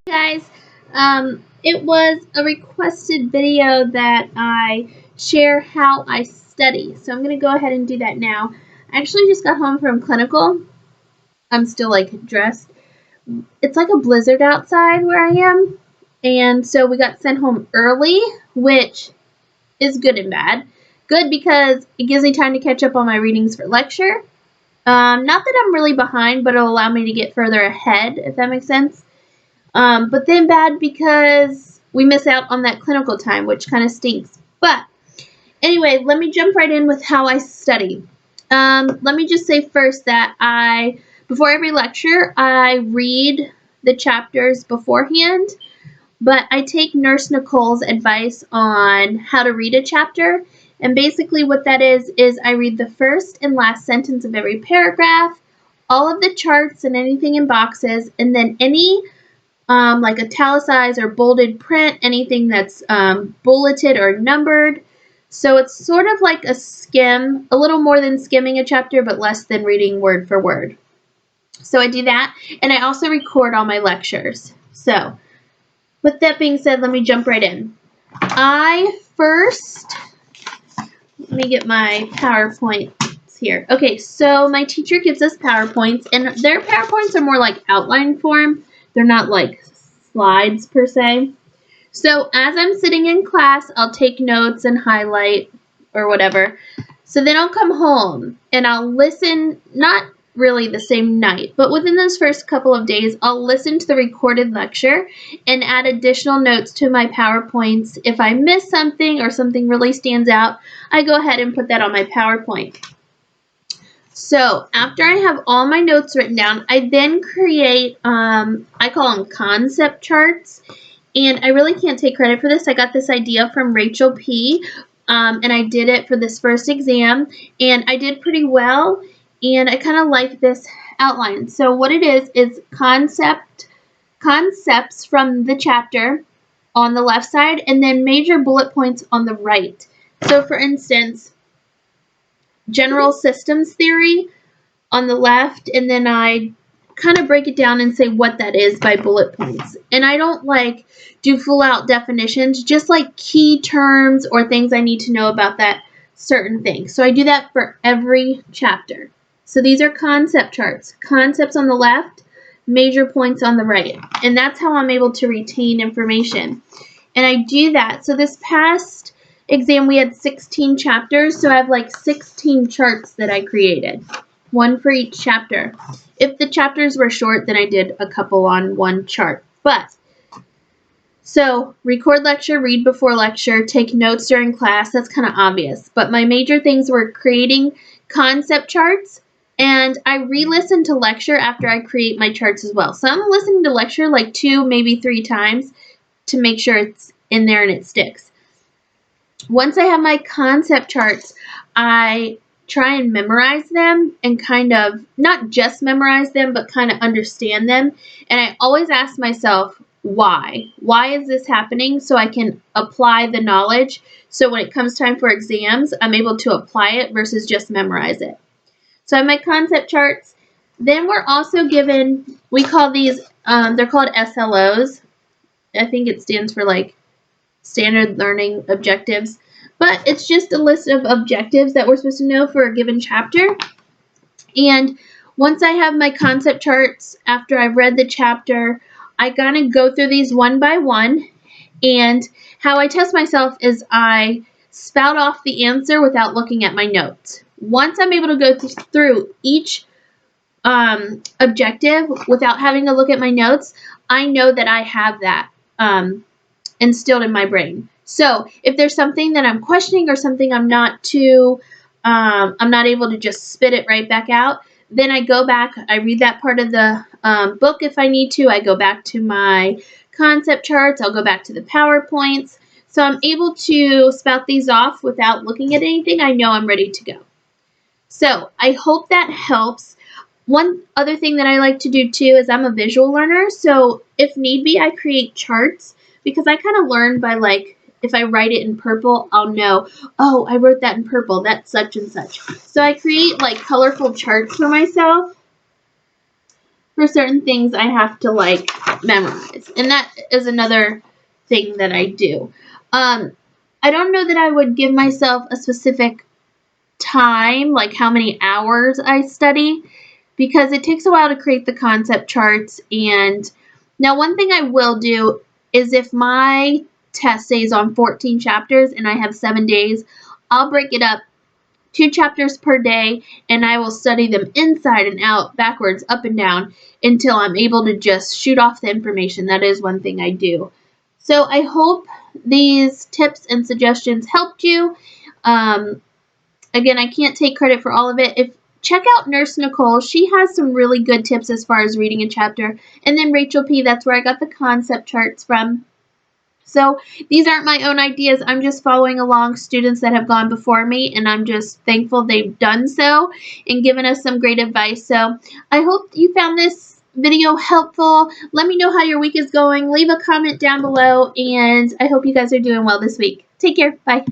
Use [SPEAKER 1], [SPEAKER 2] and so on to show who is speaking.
[SPEAKER 1] Guys, it was a requested video that I share how I study. So I'm going to go ahead and do that now. I actually just got home from clinical. I'm still dressed. It's like a blizzard outside where I am. And so we got sent home early, which is good and bad. Good because it gives me time to catch up on my readings for lecture. Not that I'm really behind, but it'll allow me to get further ahead, if that makes sense. But then bad because we miss out on that clinical time, which kind of stinks. But anyway, let me jump right in with how I study. Let me just say first that before every lecture, I read the chapters beforehand, but I take Nurse Nicole's advice on how to read a chapter. And basically what that is I read the first and last sentence of every paragraph, all of the charts and anything in boxes, and then any like italicized or bolded print, anything that's bulleted or numbered. So it's sort of like a skim, a little more than skimming a chapter, but less than reading word for word. So I do that, and I also record all my lectures. So with that being said, let me jump right in. Let me get my PowerPoints here. Okay, so my teacher gives us PowerPoints, and their PowerPoints are more like outline form. They're not like slides per se. So as I'm sitting in class, I'll take notes and highlight or whatever. So then I'll come home and I'll listen, not really the same night, but within those first couple of days, I'll listen to the recorded lecture and add additional notes to my PowerPoints. If I miss something or something really stands out, I go ahead and put that on my PowerPoint. So after I have all my notes written down, I then create, I call them concept charts. And I really can't take credit for this. I got this idea from Rachel P. And I did it for this first exam. And I did pretty well. And I kind of like this outline. So what it is concepts from the chapter on the left side, and then major bullet points on the right. So for instance, general systems theory on the left, and then I kind of break it down and say what that is by bullet points. And I don't do full out definitions, just like key terms or things I need to know about that certain thing. So I do that for every chapter. So these are concept charts. Concepts on the left, major points on the right. And that's how I'm able to retain information. And I do that. So this past exam we had 16 chapters, so I have 16 charts that I created. One for each chapter. If the chapters were short, then I did a couple on one chart. So record lecture, read before lecture, take notes during class, that's kind of obvious. But my major things were creating concept charts, and I re-listen to lecture after I create my charts as well. So I'm listening to lecture 2, maybe 3 times to make sure it's in there and it sticks. Once I have my concept charts, I try and memorize them and kind of, not just memorize them, but kind of understand them. And I always ask myself, why? Why is this happening? So I can apply the knowledge. So when it comes time for exams, I'm able to apply it versus just memorize it. So I have my concept charts. Then we're also given, we call these, they're called SLOs. I think it stands for standard learning objectives. But it's just a list of objectives that we're supposed to know for a given chapter. And once I have my concept charts, after I've read the chapter, I kind of go through these one by one. And how I test myself is I spout off the answer without looking at my notes. Once I'm able to go through each objective without having to look at my notes, I know that I have that instilled in my brain. So if there's something that I'm questioning or something I'm not able to just spit it right back out, then I go back, I read that part of the book if I need to, I go back to my concept charts, I'll go back to the PowerPoints. So I'm able to spout these off without looking at anything. I know I'm ready to go. So I hope that helps. One other thing that I like to do too is I'm a visual learner. So if need be, I create charts because I kind of learn by if I write it in purple, I'll know, oh, I wrote that in purple, that's such and such. So I create colorful charts for myself. for certain things I have to like memorize. And that is another thing that I do. I don't know that I would give myself a specific time, like how many hours I study, because it takes a while to create the concept charts. And now one thing I will do is if my test stays on 14 chapters and I have 7 days, I'll break it up 2 chapters per day, and I will study them inside and out, backwards, up and down, until I'm able to just shoot off the information. That is one thing I do. So I hope these tips and suggestions helped you. Again, I can't take credit for all of it. Check out Nurse Nicole. She has some really good tips as far as reading a chapter. And then Rachel P., that's where I got the concept charts from. So these aren't my own ideas. I'm just following along students that have gone before me, and I'm just thankful they've done so and given us some great advice. So I hope you found this video helpful. Let me know how your week is going. Leave a comment down below, and I hope you guys are doing well this week. Take care. Bye.